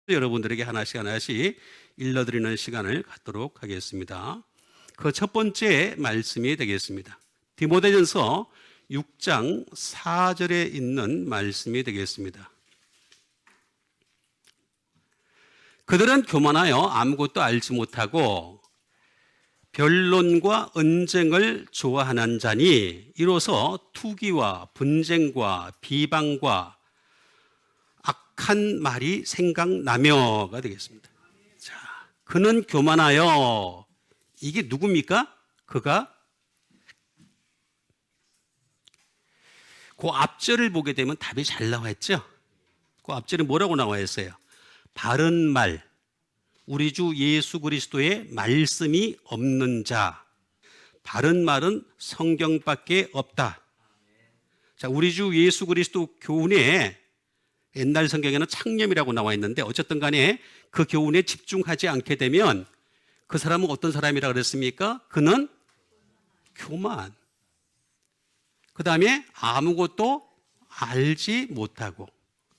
여러분들에게 하나씩 하나씩 일러드리는 시간을 갖도록 하겠습니다. 그 첫 번째 말씀이 되겠습니다. 디모데전서 6장 4절에 있는 말씀이 되겠습니다. 그들은 교만하여 아무것도 알지 못하고 변론과 언쟁을 좋아하는 자니 이로써 투기와 분쟁과 비방과 악한 말이 생각나며가 되겠습니다. 자, 그는 교만하여, 이게 누굽니까? 그가 그 앞절을 보게 되면 답이 잘 나와 있죠. 그 앞절에 뭐라고 나와 있어요? 바른 말, 우리 주 예수 그리스도의 말씀이 없는 자. 바른 말은 성경밖에 없다. 자, 우리 주 예수 그리스도 교훈에 옛날 성경에는 창념이라고 나와 있는데 어쨌든 간에 그 교훈에 집중하지 않게 되면 그 사람은 어떤 사람이라 그랬습니까? 그는 교만. 그 다음에 아무것도 알지 못하고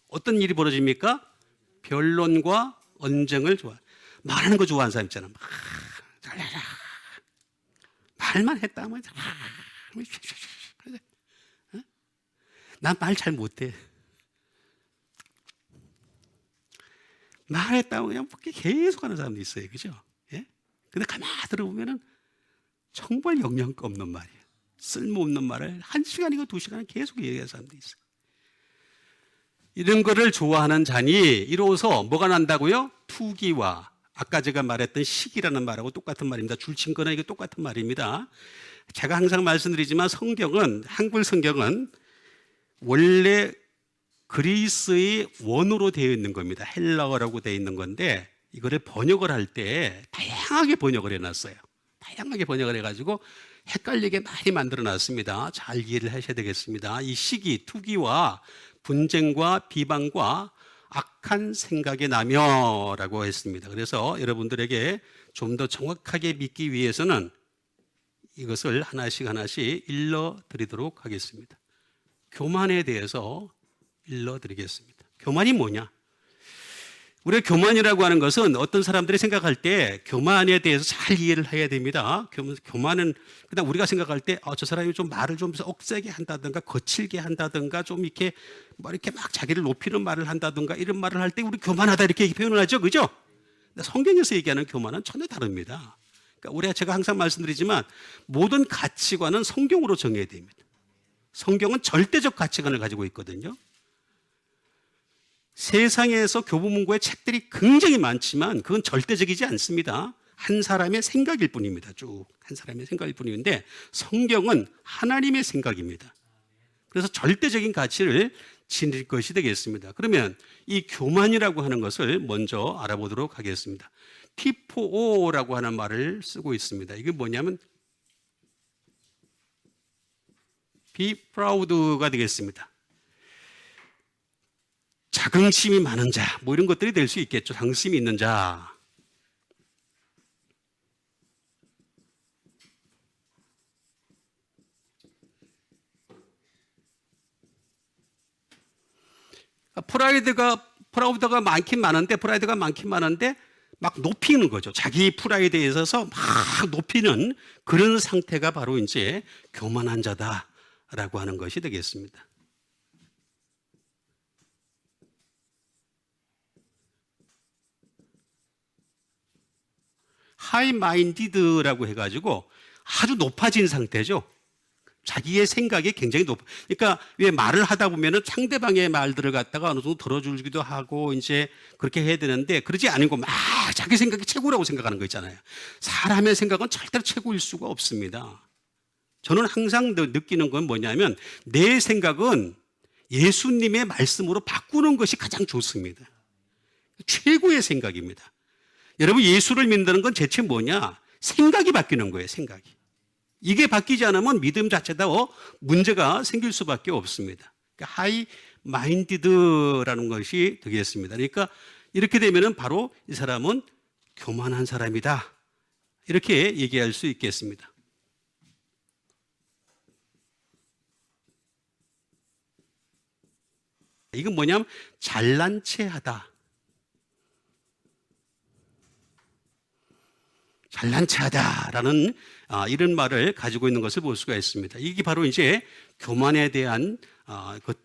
어떤 일이 벌어집니까? 변론과 언쟁을 좋아. 말하는 거 좋아하는 사람 있잖아. 잘해라. 말만 했다. 난 말 잘 못해. 말했다고 그냥 계속 하는 사람도 있어요. 그죠? 예? 근데 가만히 들어보면은 정말 영양가 없는 말이에요. 쓸모없는 말을 1시간이고 2시간 계속 얘기하는 사람도 있어요. 이런 거를 좋아하는 자니 이로써 뭐가 난다고요? 투기와, 아까 제가 말했던 시기라는 말하고 똑같은 말입니다. 줄친거나 이게 똑같은 말입니다. 제가 항상 말씀드리지만 성경은, 한글 성경은 원래 그리스의 원어로 되어 있는 겁니다. 헬라어라고 되어 있는 건데 이거를 번역을 할 때 다양하게 번역을 해놨어요. 다양하게 번역을 해가지고 헷갈리게 많이 만들어 놨습니다. 잘 이해를 하셔야 되겠습니다. 이 시기, 투기와 분쟁과 비방과 악한 생각이 나며라고 했습니다. 그래서 여러분들에게 좀 더 정확하게 믿기 위해서는 이것을 하나씩 하나씩 일러드리도록 하겠습니다. 교만에 대해서 일러드리겠습니다. 교만이 뭐냐? 우리가 교만이라고 하는 것은 어떤 사람들이 생각할 때 교만에 대해서 잘 이해를 해야 됩니다. 교만은 그냥 우리가 생각할 때 저 사람이 좀 말을 좀 억세게 한다든가 거칠게 한다든가 좀 이렇게 막 자기를 높이는 말을 한다든가 이런 말을 할 때 우리 교만하다 이렇게 표현을 하죠. 그죠? 근데 성경에서 얘기하는 교만은 전혀 다릅니다. 그러니까 제가 항상 말씀드리지만 모든 가치관은 성경으로 정해야 됩니다. 성경은 절대적 가치관을 가지고 있거든요. 세상에서 교보문고의 책들이 굉장히 많지만 그건 절대적이지 않습니다. 한 사람의 생각일 뿐입니다. 쭉 한 사람의 생각일 뿐인데 성경은 하나님의 생각입니다. 그래서 절대적인 가치를 지닐 것이 되겠습니다. 그러면 이 교만이라고 하는 것을 먼저 알아보도록 하겠습니다. T4O라고 하는 말을 쓰고 있습니다. 이게 뭐냐면 be proud가 되겠습니다. 자긍심이 많은 자, 뭐 이런 것들이 될 수 있겠죠. 자긍심이 있는 자. 프라우드가 많긴 많은데 막 높이는 거죠. 자기 프라이드에 있어서 막 높이는 그런 상태가 바로 이제 교만한 자다라고 하는 것이 되겠습니다. 하이마인디드라고 해가지고 아주 높아진 상태죠. 자기의 생각이 굉장히 그러니까 왜 말을 하다 보면은 상대방의 말들을 갖다가 어느 정도 들어주기도 하고 이제 그렇게 해야 되는데 그러지 않고 막 자기 생각이 최고라고 생각하는 거 있잖아요. 사람의 생각은 절대로 최고일 수가 없습니다. 저는 항상 느끼는 건 뭐냐면 내 생각은 예수님의 말씀으로 바꾸는 것이 가장 좋습니다. 최고의 생각입니다. 여러분 예수를 믿는다는 건 대체 뭐냐? 생각이 바뀌는 거예요. 생각이. 이게 바뀌지 않으면 믿음 자체다 문제가 생길 수밖에 없습니다. 그러니까 하이 마인디드라는 것이 되겠습니다. 그러니까 이렇게 되면은 바로 이 사람은 교만한 사람이다. 이렇게 얘기할 수 있겠습니다. 이건 뭐냐면 잘난 체하다. 잘난 체하다라는 이런 말을 가지고 있는 것을 볼 수가 있습니다. 이게 바로 이제 교만에 대한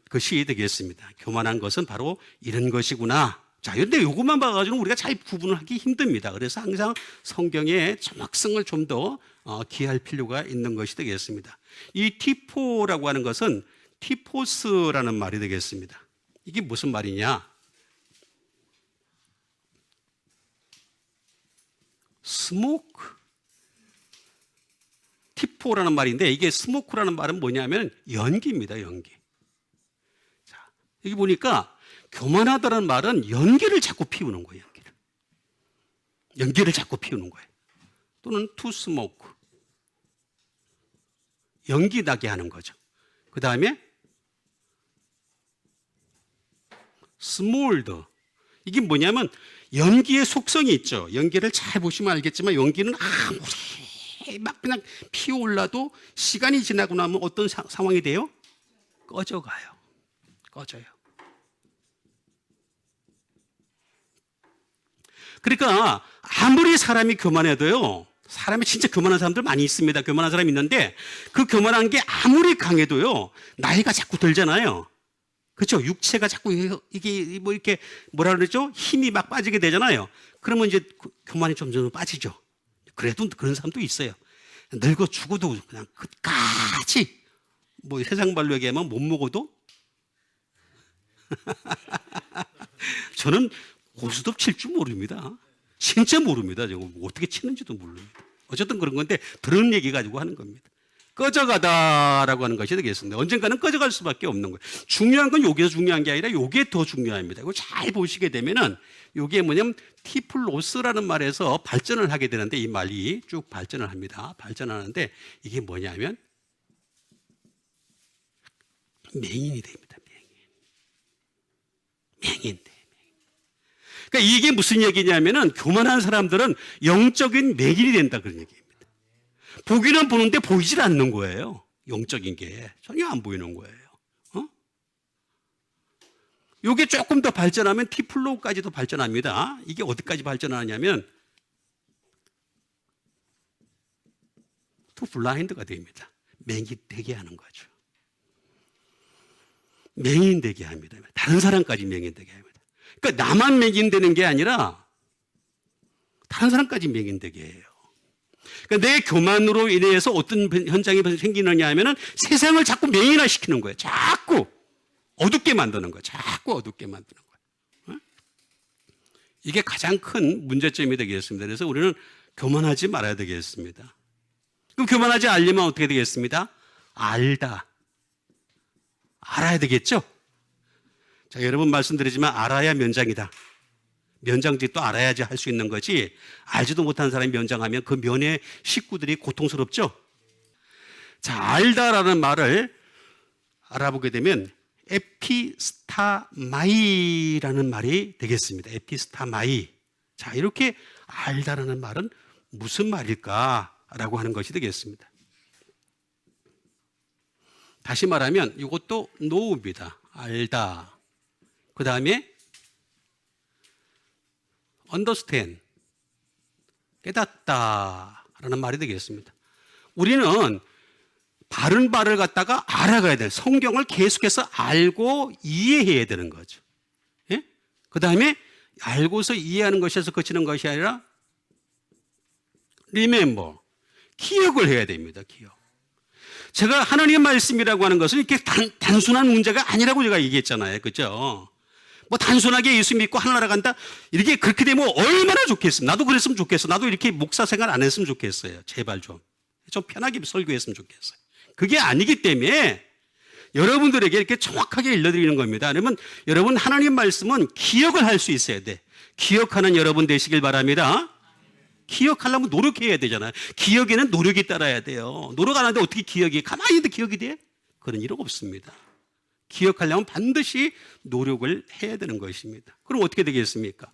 것이 되겠습니다. 교만한 것은 바로 이런 것이구나. 자, 그런데 이것만 봐가지고 우리가 잘 구분을 하기 힘듭니다. 그래서 항상 성경의 정확성을 좀 더 기할 필요가 있는 것이 되겠습니다. 이 티포라고 하는 것은 티포스라는 말이 되겠습니다. 이게 무슨 말이냐? 스모크. 티포라는 말인데 이게 스모크라는 말은 뭐냐면 연기입니다. 연기. 자, 여기 보니까 교만하다는 말은 연기를 자꾸 피우는 거예요. 연기를 자꾸 피우는 거예요. 또는 to smoke. 연기 나게 하는 거죠. 그 다음에 smolder. 이게 뭐냐면 연기의 속성이 있죠. 연기를 잘 보시면 알겠지만 연기는 아무리 막 그냥 피어올라도 시간이 지나고 나면 어떤 상황이 돼요? 꺼져가요. 꺼져요. 그러니까 아무리 사람이 교만해도요, 사람이 진짜 교만한 사람들 많이 있습니다. 교만한 사람이 있는데 그 교만한 게 아무리 강해도요, 나이가 자꾸 들잖아요. 그렇죠? 육체가 자꾸 이게 뭐 이렇게 뭐라 그러죠? 힘이 막 빠지게 되잖아요. 그러면 이제 교만이 점점 빠지죠. 그래도 그런 사람도 있어요. 늙어 죽어도 그냥 끝까지 뭐 세상 말로 얘기하면 못 먹어도 저는 고스톱 칠 줄 모릅니다. 진짜 모릅니다. 제가 어떻게 치는지도 모릅니다. 어쨌든 그런 건데 들은 얘기 가지고 하는 겁니다. 꺼져가다라고 하는 것이 되겠습니다. 언젠가는 꺼져갈 수밖에 없는 거예요. 중요한 건 요게 중요한 게 아니라 요게 더 중요합니다. 이거 잘 보시게 되면은 요게 뭐냐면 티플로스라는 말에서 발전을 하게 되는데 이 말이 쭉 발전을 합니다. 발전하는데 이게 뭐냐면 맹인이 됩니다. 맹인. 그러니까 이게 무슨 얘기냐면은 교만한 사람들은 영적인 맹인이 된다 그런 얘기입니다. 보기는 보는데 보이질 않는 거예요. 영적인 게 전혀 안 보이는 거예요. 이게 조금 더 발전하면 티플로우까지도 발전합니다. 이게 어디까지 발전하냐면 투 블라인드가 됩니다. 맹인 되게 하는 거죠. 맹인 되게 합니다. 다른 사람까지 맹인 되게 합니다. 그러니까 나만 맹인 되는 게 아니라 다른 사람까지 맹인 되게 해요. 그러니까 내 교만으로 인해서 어떤 현상이 생기느냐 하면은 세상을 자꾸 맹인화 시키는 거예요. 자꾸 어둡게 만드는 거예요. 자꾸 어둡게 만드는 거예요. 이게 가장 큰 문제점이 되겠습니다. 그래서 우리는 교만하지 말아야 되겠습니다. 그럼 교만하지 않으려면 어떻게 되겠습니다? 알다. 알아야 되겠죠? 자, 여러분 말씀드리지만 알아야 면장이다. 면장지 또 알아야지 할 수 있는 거지 알지도 못하는 사람이 면장하면 그 면의 식구들이 고통스럽죠. 자, 알다라는 말을 알아보게 되면 에피스타마이라는 말이 되겠습니다. 에피스타마이. 자, 이렇게 알다라는 말은 무슨 말일까라고 하는 것이 되겠습니다. 다시 말하면 이것도 know입니다. 알다. 그 다음에 understand, 깨닫다라는 말이 되겠습니다. 우리는 바른 바를 갖다가 알아가야 돼요. 성경을 계속해서 알고 이해해야 되는 거죠. 예? 그 다음에 알고서 이해하는 것에서 그치는 것이 아니라 remember, 기억을 해야 됩니다. 기억. 제가 하나님의 말씀이라고 하는 것은 이렇게 단순한 문제가 아니라고 제가 얘기했잖아요. 그죠? 뭐 단순하게 예수 믿고 하늘나라 간다 이렇게 그렇게 되면 얼마나 좋겠어요. 나도 그랬으면 좋겠어. 나도 이렇게 목사 생활 안 했으면 좋겠어요. 제발 좀 편하게 설교했으면 좋겠어요. 그게 아니기 때문에 여러분들에게 이렇게 정확하게 일러드리는 겁니다. 그러면 여러분 하나님 말씀은 기억을 할 수 있어야 돼. 기억하는 여러분 되시길 바랍니다. 기억하려면 노력해야 되잖아요. 기억에는 노력이 따라야 돼요. 노력 안 하는데 어떻게 기억이 가만히 있는데 기억이 돼? 그런 일 없습니다. 기억하려면 반드시 노력을 해야 되는 것입니다. 그럼 어떻게 되겠습니까?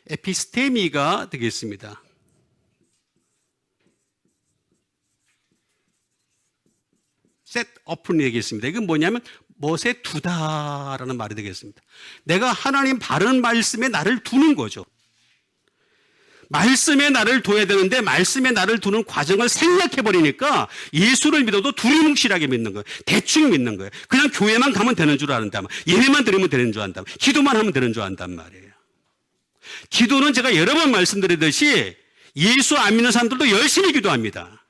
에피스테미가 되겠습니다. set up은 얘기했습니다. 이건 뭐냐면 멋에 두다라는 말이 되겠습니다. 내가 하나님 바른 말씀에 나를 두는 거죠. 말씀에 나를 둬야 되는데 말씀에 나를 두는 과정을 생략해버리니까 예수를 믿어도 두리뭉실하게 믿는 거예요. 대충 믿는 거예요. 그냥 교회만 가면 되는 줄 아는다. 예배만 드리면 되는 줄 안다. 기도만 하면 되는 줄 안단 말이에요. 기도는 제가 여러 번 말씀드리듯이 예수 안 믿는 사람들도 열심히 기도합니다.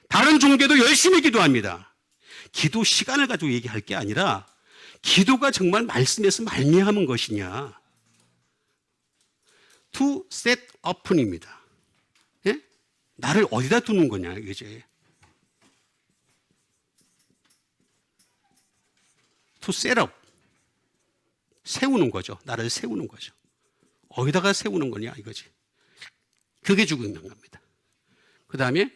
다른 종교도 열심히 기도합니다. 기도 시간을 가지고 얘기할 게 아니라 기도가 정말 말씀에서 말미암은 것이냐. to set up입니다. 예? 나를 어디다 두는 거냐 이거지. to set up. 세우는 거죠. 나를 세우는 거죠. 어디다가 세우는 거냐 이거지. 그게 중요한 겁니다. 그 다음에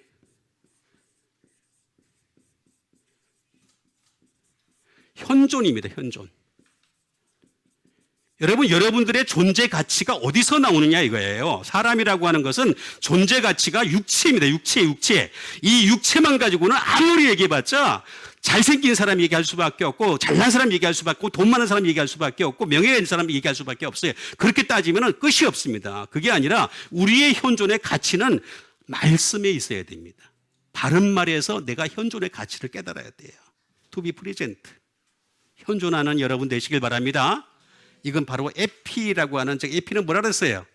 현존입니다. 현존. 여러분, 여러분들의 존재 가치가 어디서 나오느냐 이거예요. 사람이라고 하는 것은 존재 가치가 육체입니다. 육체. 이 육체만 가지고는 아무리 얘기해봤자 잘생긴 사람 얘기할 수밖에 없고 잘난 사람 얘기할 수밖에 없고 돈 많은 사람 얘기할 수밖에 없고 명예가 있는 사람 얘기할 수밖에 없어요. 그렇게 따지면 끝이 없습니다. 그게 아니라 우리의 현존의 가치는 말씀에 있어야 됩니다. 바른 말에서 내가 현존의 가치를 깨달아야 돼요. To be present. 현존하는 여러분 되시길 바랍니다. 이건 바로 에피라고 하는, 제가 에피는 뭐라 그랬어요?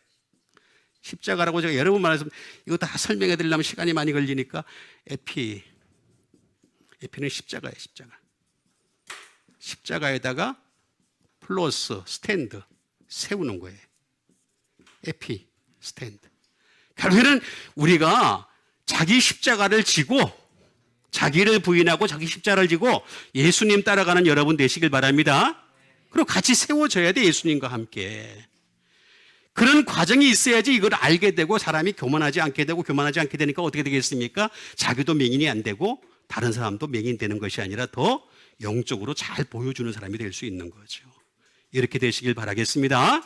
십자가라고 제가 여러 번 말했습니다. 이거 다 설명해 드리려면 시간이 많이 걸리니까 에피는 십자가예요. 십자가에다가 플러스 스탠드 세우는 거예요. 에피 스탠드. 결국에는 우리가 자기 십자가를 지고 자기를 부인하고 자기 십자가를 지고 예수님 따라가는 여러분 되시길 바랍니다. 그리고 같이 세워져야 돼. 예수님과 함께. 그런 과정이 있어야지 이걸 알게 되고 사람이 교만하지 않게 되고 교만하지 않게 되니까 어떻게 되겠습니까? 자기도 맹인이 안 되고 다른 사람도 맹인 되는 것이 아니라 더 영적으로 잘 보여주는 사람이 될 수 있는 거죠. 이렇게 되시길 바라겠습니다.